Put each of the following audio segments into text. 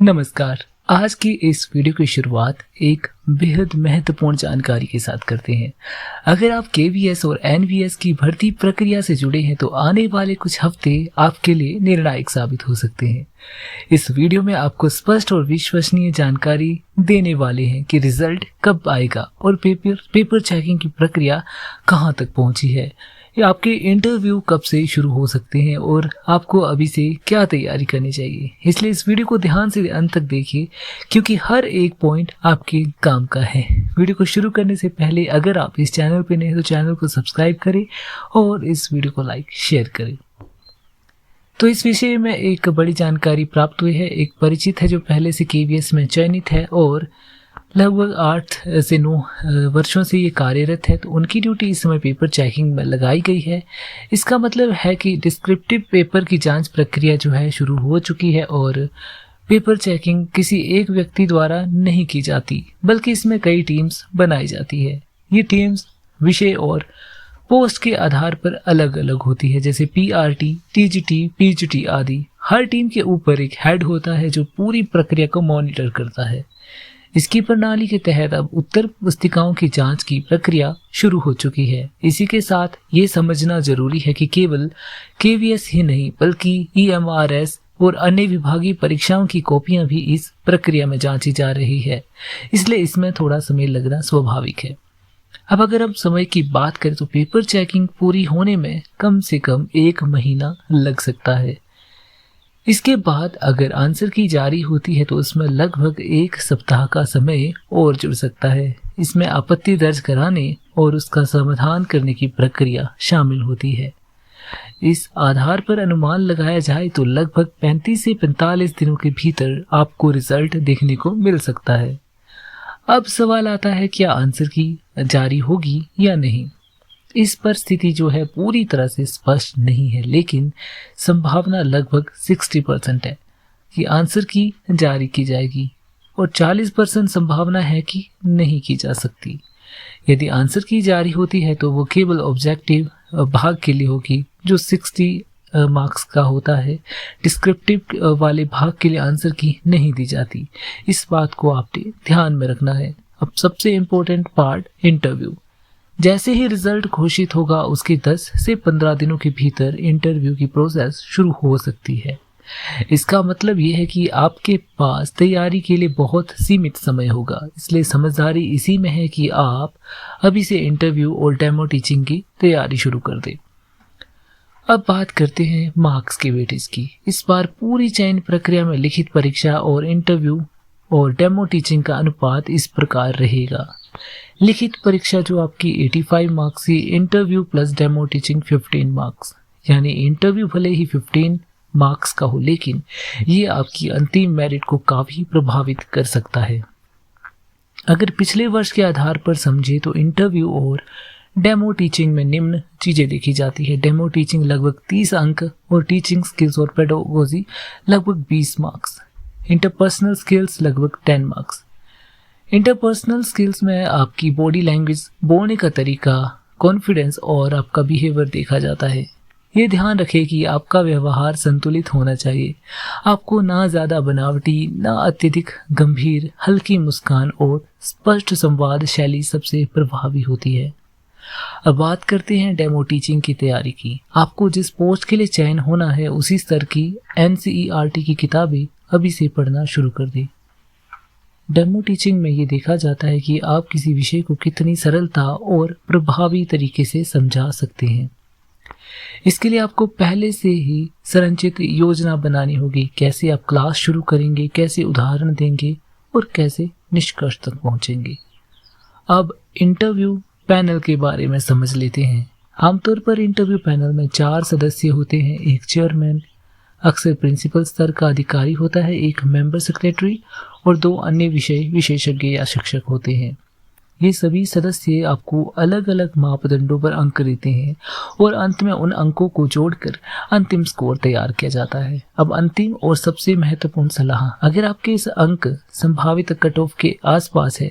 नमस्कार। आज की इस वीडियो की शुरुआत एक बेहद महत्वपूर्ण जानकारी के साथ करते हैं। अगर आप केवीएस और एनवीएस की भर्ती प्रक्रिया से जुड़े हैं तो आने वाले कुछ हफ्ते आपके लिए निर्णायक साबित हो सकते हैं। इस वीडियो में आपको स्पष्ट और विश्वसनीय जानकारी देने वाले हैं कि रिजल्ट कब आएगा और पेपर चेकिंग की प्रक्रिया कहां तक पहुंची है, या आपके इंटरव्यू कब से शुरू हो सकते हैं और आपको अभी से क्या तैयारी करनी चाहिए। इसलिए इस वीडियो को ध्यान से अंत तक देखिए, क्योंकि हर एक पॉइंट आपके काम का है। वीडियो को शुरू करने से पहले अगर आप इस चैनल पर नए हैं तो चैनल को सब्सक्राइब करें और इस वीडियो को लाइक शेयर करें। तो इस विषय में एक बड़ी जानकारी प्राप्त हुई है। एक परिचित है जो पहले से केवीएस में चयनित है और लगभग 8 से 9 वर्षों से ये कार्यरत है, तो उनकी ड्यूटी इस समय पेपर चेकिंग में लगाई गई है। इसका मतलब है कि डिस्क्रिप्टिव पेपर की जांच प्रक्रिया जो है शुरू हो चुकी है और पेपर चेकिंग किसी एक व्यक्ति द्वारा नहीं की जाती, बल्कि इसमें कई टीम्स बनाई जाती है। ये टीम्स विषय और पोस्ट के आधार पर अलग अलग होती है, जैसे पीआरटी, टीजीटी, पीजीटी आदि। हर टीम के ऊपर एक हेड होता है जो पूरी प्रक्रिया को मॉनिटर करता है। इसकी प्रणाली के तहत अब उत्तर पुस्तिकाओं की जांच की प्रक्रिया शुरू हो चुकी है। इसी के साथ ये समझना जरूरी है कि केवल केवीएस ही नहीं, बल्कि ईएमआरएस और अन्य विभागीय परीक्षाओं की कॉपियां भी इस प्रक्रिया में जांची जा रही है, इसलिए इसमें थोड़ा समय लगना स्वाभाविक है। अब अगर हम समय की बात करें तो पेपर चेकिंग पूरी होने में कम से कम 1 महीना लग सकता है। इसके बाद अगर आंसर की जारी होती है तो उसमें लगभग 1 सप्ताह का समय और जुड़ सकता है। इसमें आपत्ति दर्ज कराने और उसका समाधान करने की प्रक्रिया शामिल होती है। इस आधार पर अनुमान लगाया जाए तो लगभग 35 से 45 दिनों के भीतर आपको रिजल्ट देखने को मिल सकता है। अब सवाल आता है, क्या आंसर की जारी होगी या नहीं। इस पर स्थिति जो है पूरी तरह से स्पष्ट नहीं है, लेकिन संभावना लगभग 60% है कि आंसर की जारी की जाएगी और 40% संभावना है कि नहीं की जा सकती। यदि आंसर की जारी होती है तो वो केवल ऑब्जेक्टिव भाग के लिए होगी, जो 60 मार्क्स का होता है। डिस्क्रिप्टिव वाले भाग के लिए आंसर की नहीं दी जाती। इस बात को आपने ध्यान में रखना है। अब सबसे इम्पोर्टेंट पार्ट, इंटरव्यू। जैसे ही रिजल्ट घोषित होगा उसके 10 से 15 दिनों के भीतर इंटरव्यू की प्रोसेस शुरू हो सकती है। इसका मतलब यह है कि आपके पास तैयारी के लिए बहुत सीमित समय होगा, इसलिए समझदारी इसी में है कि आप अभी से इंटरव्यू और डेमो टीचिंग की तैयारी शुरू कर दें। अब बात करते हैं मार्क्स के वेटेज की। इस बार पूरी चयन प्रक्रिया में लिखित परीक्षा और इंटरव्यू और डेमो टीचिंग का अनुपात इस प्रकार रहेगा। लिखित परीक्षा जो आपकी 85 मार्क्स की, interview plus demo teaching 15 marks. यानी इंटरव्यू भले ही 15 मार्क्स का हो, लेकिन ये आपकी अंतिम मेरिट को काफी प्रभावित कर सकता है। अगर पिछले वर्ष के आधार पर समझे तो इंटरव्यू और डेमो टीचिंग में निम्न चीजें देखी जाती है। डेमो टीचिंग लगभग 30 अंक और टीचिंग स्किल्स और पेडागोजी लगभग 20 मार्क्स। इंटरपर्सनल स्किल्स लगभग 10 मार्क्स। इंटरपर्सनल स्किल्स में आपकी बॉडी लैंग्वेज, बोलने का तरीका, कॉन्फिडेंस और आपका बिहेवियर देखा जाता है। ये ध्यान रखें कि आपका व्यवहार संतुलित होना चाहिए। आपको ना ज़्यादा बनावटी, ना अत्यधिक गंभीर, हल्की मुस्कान और स्पष्ट संवाद शैली सबसे प्रभावी होती है। अब बात करते हैं डेमो टीचिंग की तैयारी की। आपको जिस पोस्ट के लिए चयन होना है उसी स्तर की एनसीईआरटी की किताबें अभी से पढ़ना शुरू कर दें। डेमो टीचिंग में ये देखा जाता है कि आप किसी विषय को कितनी सरलता और प्रभावी तरीके से समझा सकते हैं। इसके लिए आपको पहले से ही संरचित योजना बनानी होगी। कैसे आप क्लास शुरू करेंगे, कैसे उदाहरण देंगे और कैसे निष्कर्ष तक पहुंचेंगे। अब इंटरव्यू पैनल के बारे में समझ लेते हैं। आमतौर पर इंटरव्यू पैनल में 4 सदस्य होते हैं। एक चेयरमैन, अक्सर प्रिंसिपल स्तर का अधिकारी होता है, एक मेंबर सेक्रेटरी और 2 अन्य विषय विशेषज्ञ या शिक्षक होते हैं। ये सभी सदस्य आपको अलग अलग मापदंडों पर अंक देते हैं और अंत में उन अंकों को जोड़कर अंतिम स्कोर तैयार किया जाता है। अब अंतिम और सबसे महत्वपूर्ण सलाह, अगर आपके इस अंक संभावित कट ऑफ के आसपास है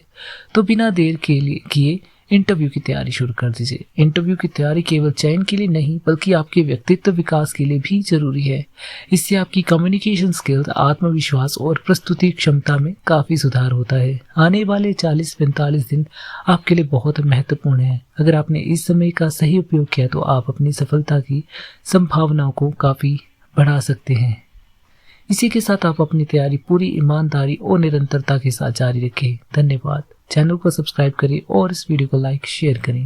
तो बिना देर किए इंटरव्यू की तैयारी शुरू कर दीजिए। इंटरव्यू की तैयारी केवल चयन के लिए नहीं बल्कि आपके व्यक्तित्व विकास के लिए भी जरूरी है। इससे आपकी कम्युनिकेशन स्किल्स, आत्मविश्वास और प्रस्तुति क्षमता में काफी सुधार होता है। आने वाले 40-45 दिन आपके लिए बहुत महत्वपूर्ण है। अगर आपने इस समय का सही उपयोग किया तो आप अपनी सफलता की संभावनाओं को काफी बढ़ा सकते हैं। इसी के साथ आप अपनी तैयारी पूरी ईमानदारी और निरंतरता के साथ जारी रखें। धन्यवाद। चैनल को सब्सक्राइब करें और इस वीडियो को लाइक शेयर करें।